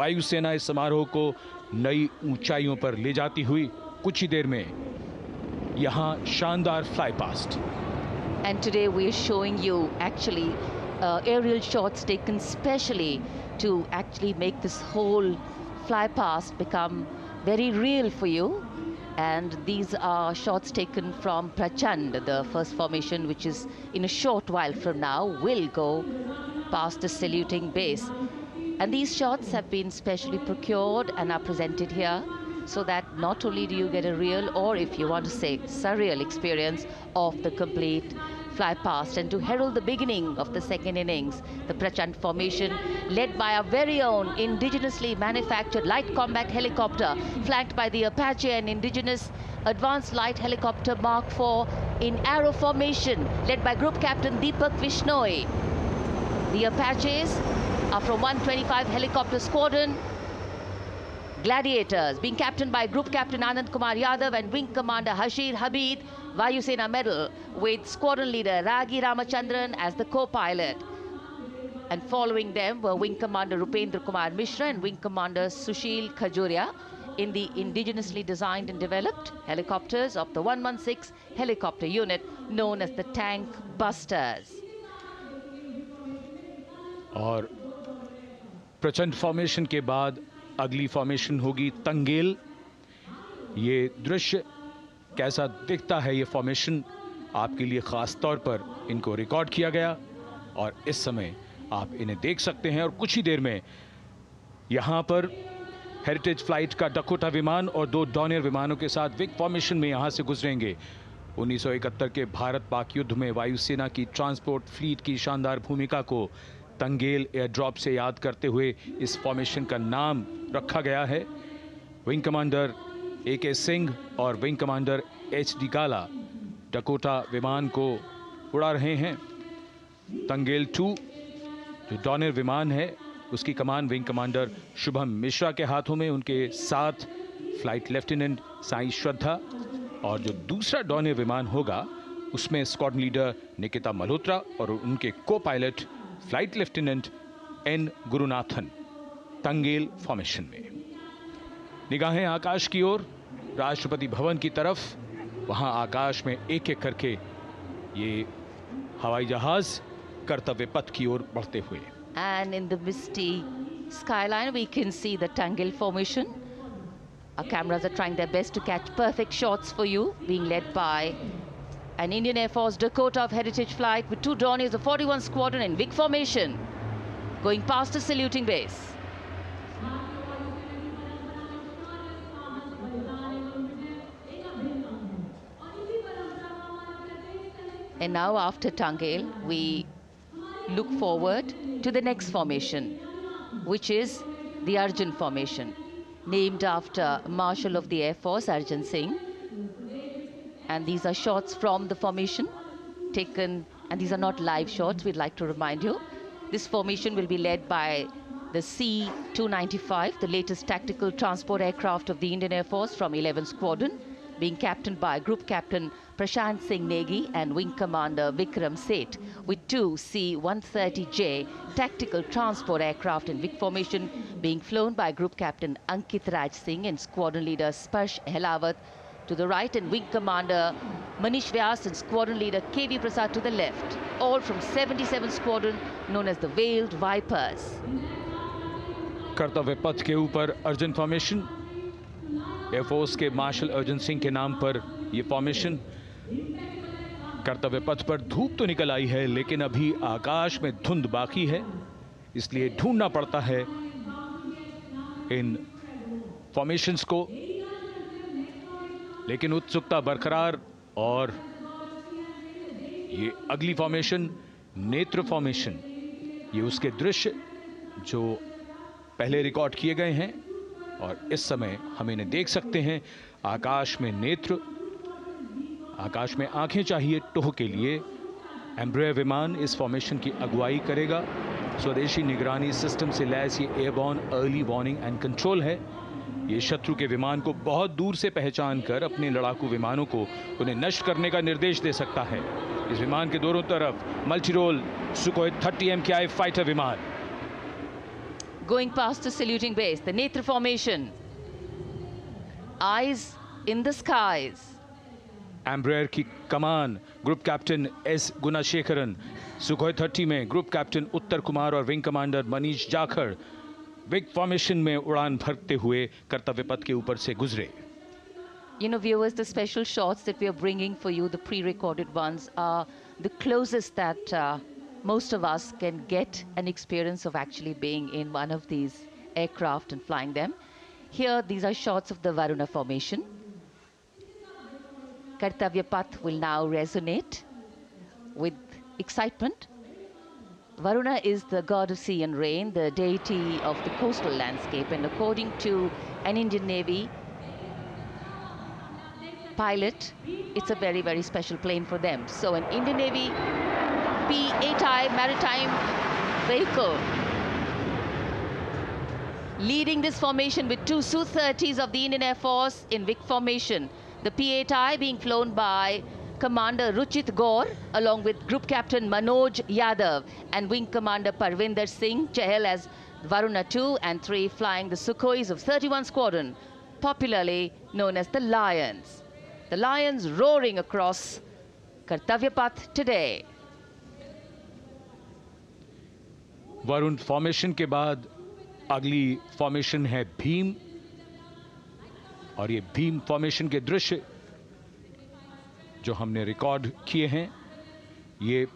वायुसेना इस समारोह को नई ऊंचाइयों पर ले जाती हुई कुछ ही देर में यहां शानदार flypast. And today we are showing you actually aerial shots taken specially to actually make this whole flypast become very real for you. And these are shots taken from Prachand, the first formation, which is in a short while from now will go past the saluting base. And these shots have been specially procured and are presented here so that not only do you get a real, or if you want to say surreal experience of the complete fly past, and to herald the beginning of the second innings, the Prachand formation led by our very own indigenously manufactured light combat helicopter, flanked by the Apache and indigenous advanced light helicopter Mark IV in arrow formation, led by Group Captain Deepak Vishnoi. The Apaches are from 125 Helicopter Squadron. Gladiators, being captained by Group Captain Anand Kumar Yadav and Wing Commander Hashir Habib, Vayusena Medal, with Squadron Leader Ragi Ramachandran as the co-pilot. And following them were Wing Commander Rupendra Kumar Mishra and Wing Commander Sushil Khajuria in the indigenously designed and developed helicopters of the 116 helicopter unit known as the Tank Busters. और प्रचंड formation के बाद अगली formation होगी तंगेल। ये दृश्य कैसा दिखता है, ये फॉर्मेशन आपके लिए खास तौर पर इनको रिकॉर्ड किया गया और इस समय आप इन्हें देख सकते हैं। और कुछ ही देर में यहाँ पर हेरिटेज फ्लाइट का डकोटा विमान और 2 डॉनियर विमानों के साथ विग फॉर्मेशन में यहाँ से गुजरेंगे। 1971 के भारत पाक युद्ध में वायुसेना की ट्रांसपोर्ट फ्लीट की शानदार भूमिका को तंगेल एयर ड्रॉप से याद करते हुए इस फॉर्मेशन का नाम रखा गया है। विंग कमांडर AK सिंह और विंग कमांडर HD काला डकोटा विमान को उड़ा रहे हैं। तंगेल 2 जो डॉनियर विमान है उसकी कमान विंग कमांडर शुभम मिश्रा के हाथों में, उनके साथ फ्लाइट लेफ्टिनेंट साई श्रद्धा, और जो दूसरा डॉनियर विमान होगा उसमें स्क्वाड्रन लीडर निकिता मल्होत्रा और उनके को pilot flight lieutenant N Gurunathan. Tangail formation में निगाहें आकाश की ओर, राष्ट्रपति भवन की तरफ। वहां आकाश में एक एक करके ये हवाई जहाज कर्तव्य पथ की ओर बढ़ते हुए। And in the misty skyline we can see the Tangel formation. Our cameras are trying their best to catch perfect shots for you, being led by an Indian Air Force Dakota of Heritage Flight with 2 Dorniers of 41 Squadron in big formation, going past the saluting base. And now after Tangel, we look forward to the next formation, which is the Arjun formation, named after Marshal of the Air Force Arjun Singh. And these are shots from the formation taken, and these are not live shots, we'd like to remind you. This formation will be led by the C-295, the latest tactical transport aircraft of the Indian Air Force from 11 Squadron, being captained by Group Captain Prashant Singh Negi and Wing Commander Vikram Seth, with 2 C-130J tactical transport aircraft in big formation being flown by Group Captain Ankit Raj Singh and Squadron Leader Sparsh Helawat to the right, and Wing Commander Manish Vyas and Squadron Leader KV Prasad to the left, all from 77 Squadron known as the Veiled Vipers. कर्तव्य पथ के ऊपर Arjun formation, air force के martial Arjun Singh के नाम पर यह formation. कर्तव्य पथ पर धूप तो निकल आई है लेकिन अभी आकाश में धुंध बाकी है, इसलिए ढूंढना पड़ता है इन फॉर्मेशंस को, लेकिन उत्सुकता बरकरार। और ये अगली फॉर्मेशन नेत्र फॉर्मेशन, ये उसके दृश्य जो पहले रिकॉर्ड किए गए हैं और इस समय हम इन्हें देख सकते हैं। आकाश में नेत्र, आकाश में आंखें चाहिए टोह के लिए। एम्ब्रेयर विमान इस फॉर्मेशन की अगुवाई करेगा। स्वदेशी निगरानी सिस्टम से लैस ये airborne early warning and control है। ये शत्रु के विमान को बहुत दूर से पहचान कर अपने लड़ाकू विमानों को उन्हें नष्ट करने का निर्देश दे सकता है। इस विमान के दोनों तरफ multi role Sukhoi 30 MKI fighter विमान। going past the saluting base, the Netra formation. Eyes in the skies. Embraer की कमान ग्रुप कैप्टन एस गुणाशेखरन, सुखोई 30 में ग्रुप कैप्टन उत्तर कुमार और wing commander Manish Jakhar wing formation में उड़ान भरते हुए कर्तव्य पथ के ऊपर से गुजरे. You know, viewers, the special shots that we are bringing for you, the pre-recorded ones, are the closest that most of us can get an experience of actually being in one of these aircraft and flying them. Here, these are shots of the Varuna formation. Kartavya Path will now resonate with excitement. Varuna is the god of sea and rain, the deity of the coastal landscape, and according to an Indian Navy pilot, it's a very, very special plane for them. So an Indian Navy P-8I maritime vehicle leading this formation with two Su-30s of the Indian Air Force in Vic formation. The P-8I being flown by Commander Ruchit Gaur along with Group Captain Manoj Yadav and Wing Commander Parvinder Singh Chahal as Varuna 2 and 3 flying the Sukhois of 31 Squadron, popularly known as the Lions. The Lions roaring across Kartavya Path today. Varun formation के बाद अगली formation है भीम, और ये Bhim formation के दृश्य जो हमने रिकॉर्ड किए हैं, ये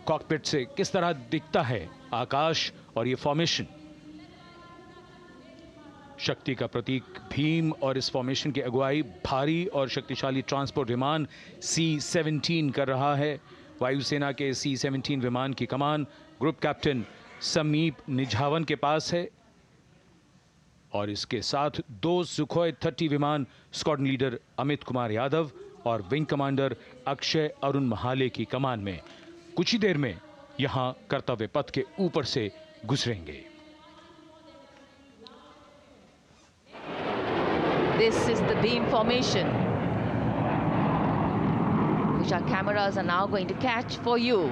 कॉकपिट से किस तरह दिखता है आकाश और ये फॉर्मेशन. शक्ति का प्रतीक भीम और इस फॉर्मेशन की अगुवाई भारी और शक्तिशाली ट्रांसपोर्ट विमान C-17 कर रहा है. वायुसेना के C-17 विमान की कमान ग्रुप कैप्टन समीप निझावन के पास है और इसके साथ दो सुखोई 30 विमान स्क्वाड्रन लीडर अमित कुमार यादव और विंग कमांडर अक्षय अरुण महाले की कमान में कुछ ही देर में यहां कर्तव्य पथ के ऊपर से गुजरेंगे. This is the beam formation, which our cameras are now going to catch for you.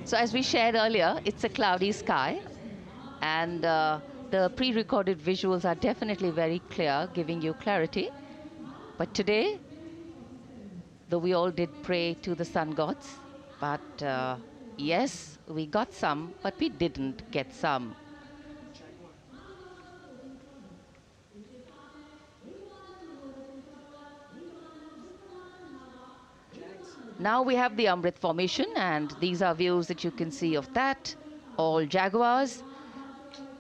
So as we shared earlier, it's a cloudy sky, and the pre-recorded visuals are definitely very clear, giving you clarity. But today, though we all did pray to the sun gods, but yes, we got some, but we didn't get some. Now we have the Amrit formation, and these are views that you can see of that. All Jaguars.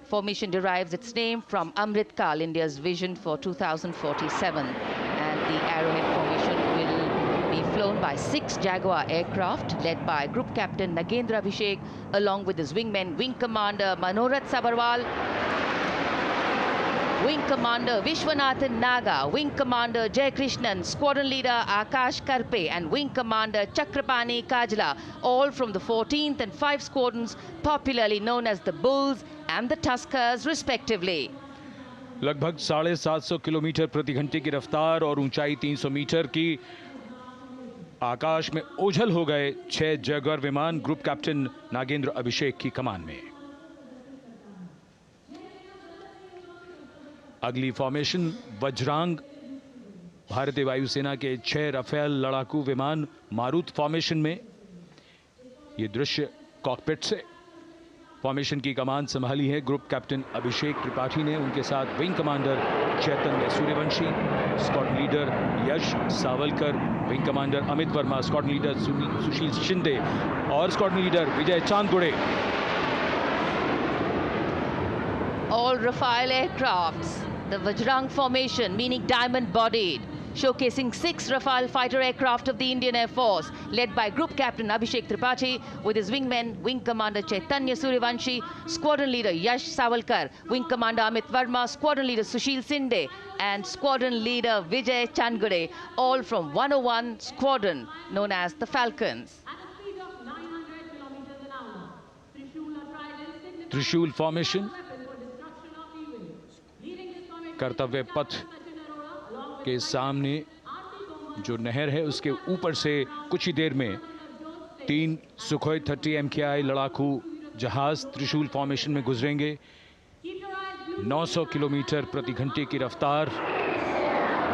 Formation derives its name from Amrit Kal, India's vision for 2047. And the Arrowhead formation will be flown by 6 Jaguar aircraft led by Group Captain Nagendra Abhishek along with his wingmen, Wing Commander Manorat Sabarwal, Wing Commander Vishwanathan Naga, Wing Commander Jay Krishnan, Squadron Leader Akash Karpe and Wing Commander Chakrapani Kajla, all from the 14th and 5 squadrons popularly known as the Bulls and the Tuskers respectively. लगभग 750 kilometre प्रति घंटे की रफ्तार और ऊंचाई 300 metre की आकाश में ओझल हो गए 6 जैगुआर विमान ग्रुप कैप्टन नागेंद्र अभिषेक की कमान में. अगली फॉर्मेशन वज्रांग, भारतीय वायुसेना के 6 राफेल लड़ाकू विमान मारुत फॉर्मेशन में. ये दृश्य कॉकपिट से. फॉर्मेशन की कमान संभाली है ग्रुप कैप्टन अभिषेक त्रिपाठी ने, उनके साथ wing commander Chaitanya Suryavanshi, squadron leader Yash Savalkar, wing commander Amit Verma, squadron leader Sushil Shinde और squadron leader Vijay Chandgude. All Rafale aircrafts, the Vajrang formation, meaning diamond-bodied, showcasing 6 Rafale fighter aircraft of the Indian Air Force, led by Group Captain Abhishek Tripathi with his wingmen, Wing Commander Chaitanya Suryavanshi, Squadron Leader Yash Savalkar, Wing Commander Amit Verma, Squadron Leader Sushil Sinde, and Squadron Leader Vijay Chandgade, all from 101 Squadron, known as the Falcons. त्रिशूल formation कर्तव्य पथ के सामने जो नहर है उसके ऊपर से कुछ ही देर में 3 सुखोई 30 MKI लड़ाकू जहाज त्रिशूल फॉर्मेशन में गुजरेंगे। 900 किलोमीटर प्रति घंटे की रफ्तार,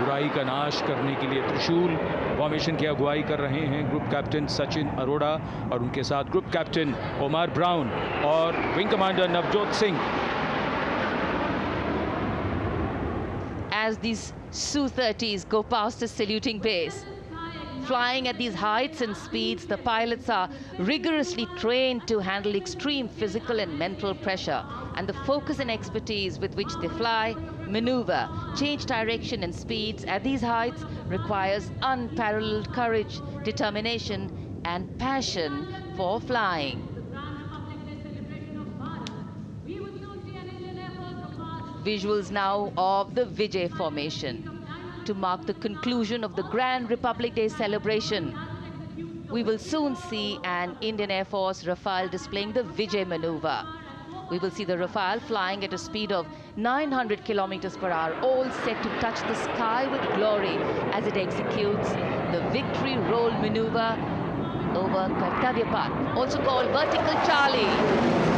बुराई का नाश करने के लिए त्रिशूल फॉर्मेशन की अगुवाई कर रहे हैं ग्रुप कैप्टन सचिन अरोड़ा और उनके साथ ग्रुप कैप्टन ओमार ब्राउन और wing commander Navjot Singh. As these Su-30s go past the saluting base, flying at these heights and speeds, the pilots are rigorously trained to handle extreme physical and mental pressure, and the focus and expertise with which they fly, maneuver, change direction and speeds at these heights requires unparalleled courage, determination and passion for flying. Visuals now of the Vijay formation to mark the conclusion of the Grand Republic Day celebration. We will soon see an Indian Air Force Rafale displaying the Vijay maneuver. We will see the Rafale flying at a speed of 900 kilometers per hour, all set to touch the sky with glory as it executes the victory roll maneuver over Kartavya Path, also called Vertical Charlie.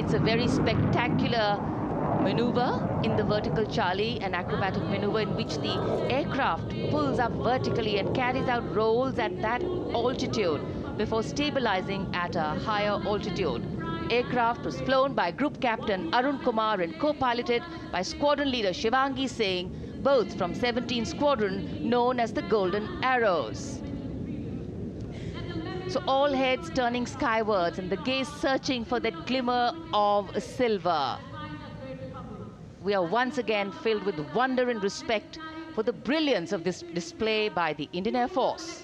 It's a very spectacular maneuver in the Vertical Charlie, an acrobatic maneuver in which the aircraft pulls up vertically and carries out rolls at that altitude before stabilizing at a higher altitude. Aircraft was flown by Group Captain Arun Kumar and co-piloted by Squadron Leader Shivangi Singh, both from 17th Squadron known as the Golden Arrows. So all heads turning skywards and the gaze searching for that glimmer of silver. We are once again filled with wonder and respect for the brilliance of this display by the Indian Air Force.